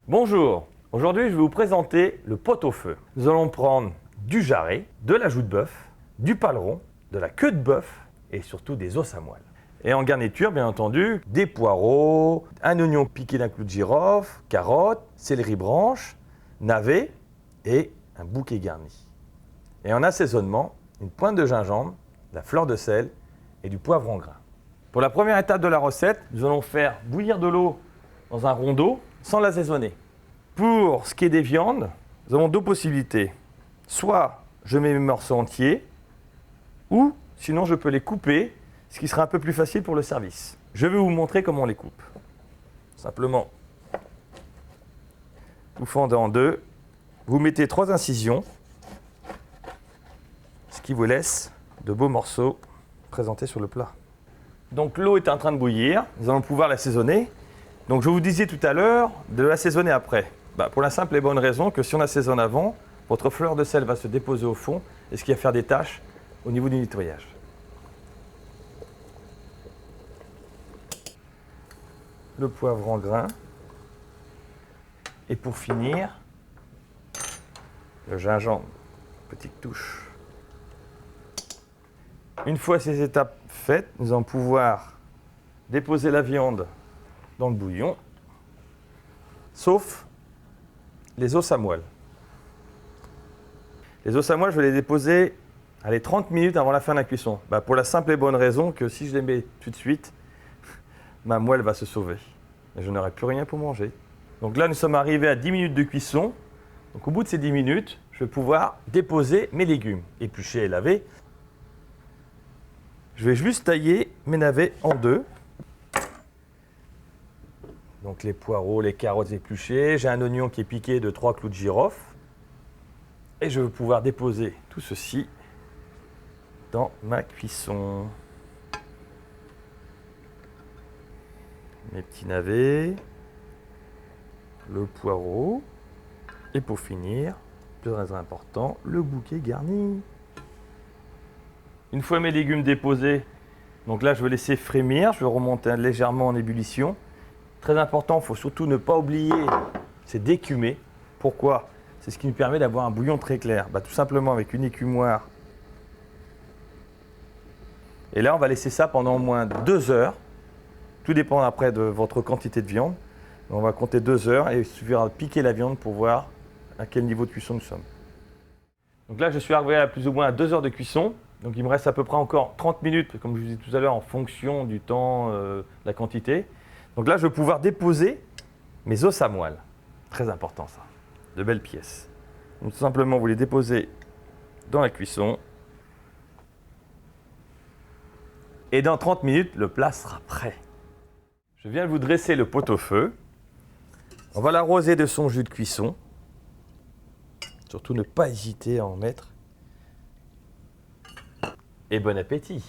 Bonjour, aujourd'hui je vais vous présenter le pot-au-feu. Nous allons prendre du jarret, de la joue de bœuf, du paleron, de la queue de bœuf et surtout des os à moelle. Et en garniture, bien entendu, des poireaux, un oignon piqué d'un clou de girofle, carottes, céleri branche, navet et un bouquet garni. Et en assaisonnement, une pointe de gingembre, de la fleur de sel et du poivre en grains. Pour la première étape de la recette, nous allons faire bouillir de l'eau dans un rond d'eau sans l'assaisonner. Pour ce qui est des viandes, nous avons deux possibilités. Soit je mets mes morceaux entiers, ou sinon je peux les couper, ce qui sera un peu plus facile pour le service. Je vais vous montrer comment on les coupe. Simplement, vous fendez en deux, vous mettez 3 incisions, ce qui vous laisse de beaux morceaux présentés sur le plat. Donc l'eau est en train de bouillir, nous allons pouvoir l'assaisonner. Donc je vous disais tout à l'heure de l'assaisonner après. Pour la simple et bonne raison que si on assaisonne avant, votre fleur de sel va se déposer au fond et ce qui va faire des taches au niveau du nettoyage. Le poivre en grains. Et pour finir, le gingembre, petite touche. Une fois ces étapes faites, nous allons pouvoir déposer la viande dans le bouillon, sauf les os à moelle. Les os à moelle, je vais les déposer 30 minutes avant la fin de la cuisson. Pour la simple et bonne raison que si je les mets tout de suite, ma moelle va se sauver. Et je n'aurai plus rien pour manger. Donc là, nous sommes arrivés à 10 minutes de cuisson. Donc au bout de ces 10 minutes, je vais pouvoir déposer mes légumes, épluchés et lavés. Je vais juste tailler mes navets en deux. Donc les poireaux, les carottes épluchées. J'ai un oignon qui est piqué de 3 clous de girofle. Et je vais pouvoir déposer tout ceci dans ma cuisson. Mes petits navets, le poireau. Et pour finir, très important, le bouquet garni. Une fois mes légumes déposés, donc là je vais laisser frémir, je vais remonter légèrement en ébullition. Très important, il faut surtout ne pas oublier, c'est d'écumer. Pourquoi? C'est ce qui nous permet d'avoir un bouillon très clair. Tout simplement avec une écumoire. Et là on va laisser ça pendant au moins 2 heures. Tout dépend après de votre quantité de viande. On va compter 2 heures et il suffira de piquer la viande pour voir à quel niveau de cuisson nous sommes. Donc là je suis arrivé à plus ou moins à 2 heures de cuisson. Donc il me reste à peu près encore 30 minutes, comme je vous disais tout à l'heure, en fonction du temps, de la quantité. Donc là, je vais pouvoir déposer mes os à moelle. Très important ça, de belles pièces. Donc tout simplement, vous les déposez dans la cuisson. Et dans 30 minutes, le plat sera prêt. Je viens de vous dresser le pot-au-feu. On va l'arroser de son jus de cuisson. Surtout ne pas hésiter à en mettre. Et bon appétit!